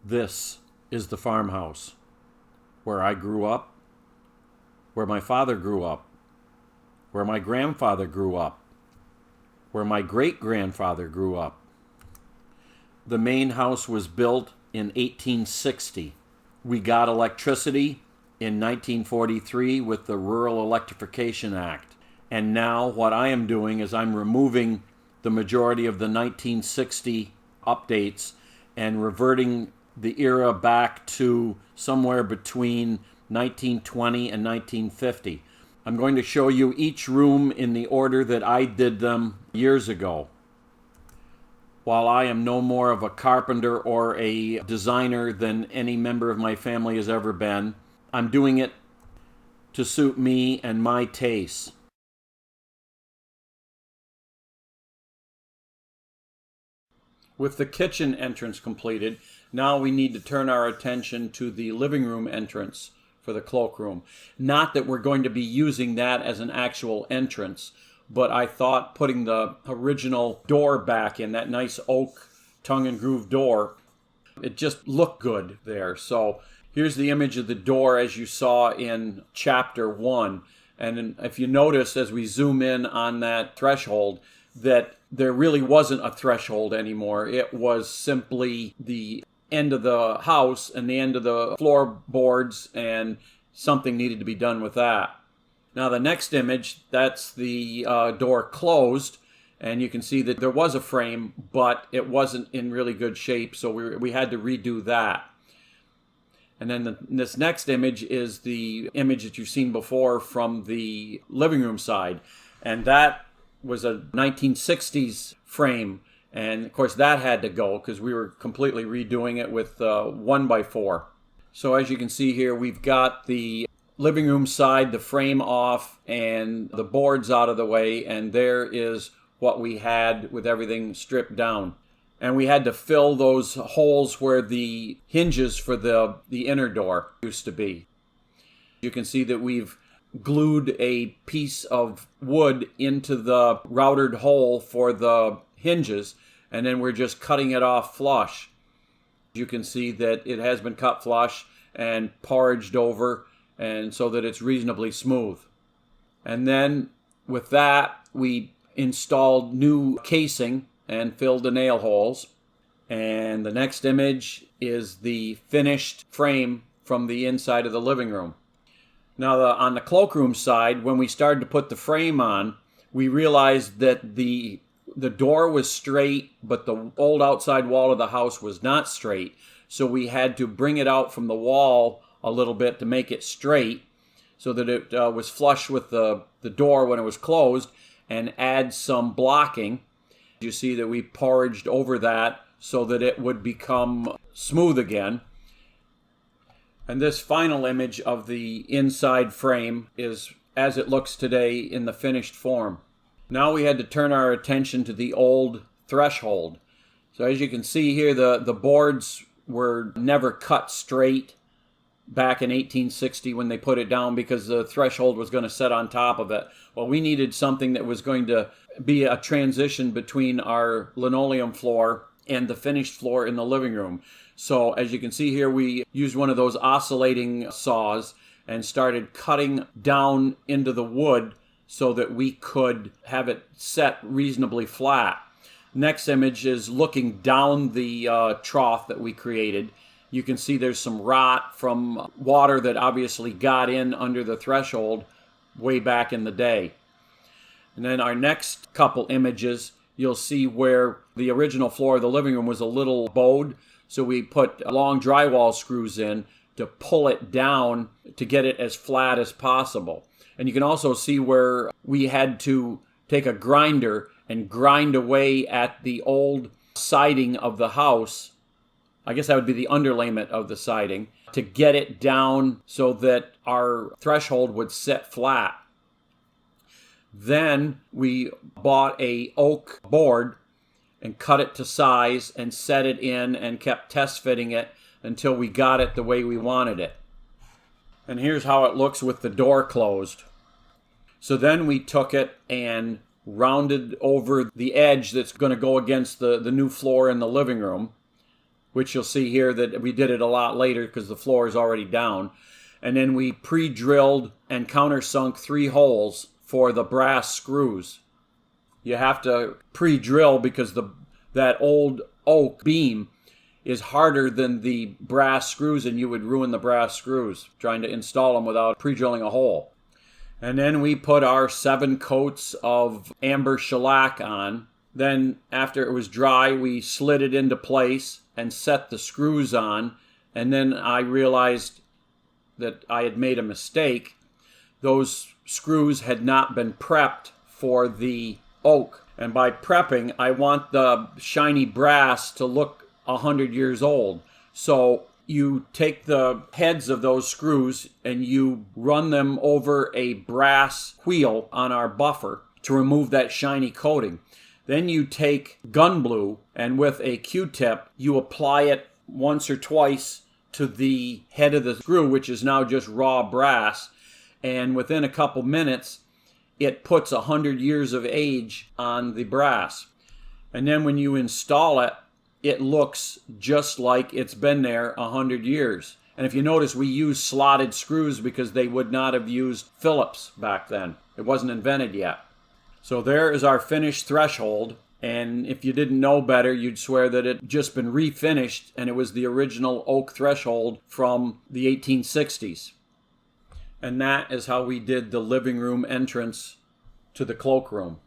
This is the farmhouse where I grew up, where my father grew up, where my grandfather grew up, where my great-grandfather grew up. The main house was built in 1860. We got electricity in 1943 with the Rural Electrification Act. And now what I am doing is I'm removing the majority of the 1960 updates and reverting the era back to somewhere between 1920 and 1950. I'm going to show you each room in the order that I did them years ago. While I am no more of a carpenter or a designer than any member of my family has ever been, I'm doing it to suit me and my tastes. With the kitchen entrance completed, now we need to turn our attention to the living room entrance for the cloakroom. Not that we're going to be using that as an actual entrance, but I thought putting the original door back in, that nice oak tongue and groove door, it just looked good there. So here's the image of the door as you saw in chapter 1. And if you notice as we zoom in on that threshold, that there really wasn't a threshold anymore. It was simply the end of the house and the end of the floorboards, and something needed to be done with that. Now the next image, that's the door closed, and you can see that there was a frame, but it wasn't in really good shape, so we had to redo that. And then this next image is the image that you've seen before from the living room side, and that was a 1960s frame, and of course that had to go because we were completely redoing it with 1x4. So as you can see here, we've got the living room side, the frame off, and the boards out of the way, and there is what we had with everything stripped down. And we had to fill those holes where the hinges for the inner door used to be. You can see that we've glued a piece of wood into the routed hole for the hinges, and then we're just cutting it off flush. You can see that it has been cut flush and porridged over, and so that it's reasonably smooth. And then with that, we installed new casing and filled the nail holes. And the next image is the finished frame from the inside of the living room. Now on the cloakroom side, when we started to put the frame on, we realized that the door was straight, but the old outside wall of the house was not straight. So we had to bring it out from the wall a little bit to make it straight so that it was flush with the door when it was closed, and add some blocking. You see that we porridged over that so that it would become smooth again. And this final image of the inside frame is as it looks today in the finished form. Now we had to turn our attention to the old threshold. So as you can see here, the boards were never cut straight back in 1860 when they put it down because the threshold was going to set on top of it. Well, we needed something that was going to be a transition between our linoleum floor and the finished floor in the living room. So as you can see here, we used one of those oscillating saws and started cutting down into the wood so that we could have it set reasonably flat. Next image is looking down the trough that we created. You can see there's some rot from water that obviously got in under the threshold way back in the day. And then our next couple images, you'll see where the original floor of the living room was a little bowed. So we put long drywall screws in to pull it down to get it as flat as possible. And you can also see where we had to take a grinder and grind away at the old siding of the house. I guess that would be the underlayment of the siding, to get it down so that our threshold would sit flat. Then we bought a oak board and cut it to size and set it in and kept test fitting it until we got it the way we wanted it. And here's how it looks with the door closed. So then we took it and rounded over the edge that's going to go against the new floor in the living room. which you'll see here that we did it a lot later because the floor is already down. And then we pre-drilled and countersunk 3 holes for the brass screws. You have to pre-drill because that old oak beam is harder than the brass screws, and you would ruin the brass screws trying to install them without pre-drilling a hole. And then we put our 7 coats of amber shellac on. Then after it was dry, we slid it into place and set the screws on. And then I realized that I had made a mistake. Those screws had not been prepped for the oak. And by prepping, I want the shiny brass to look 100 years old. So you take the heads of those screws and you run them over a brass wheel on our buffer to remove that shiny coating. Then you take gun blue and with a Q-tip, you apply it once or twice to the head of the screw, which is now just raw brass. And within a couple minutes, it puts 100 years of age on the brass. And then when you install it, it looks just like it's been there 100 years. And if you notice, we use slotted screws because they would not have used Phillips back then. It wasn't invented yet. So there is our finished threshold. And if you didn't know better, you'd swear that it had just been refinished and it was the original oak threshold from the 1860s. And that is how we did the living room entrance to the cloakroom.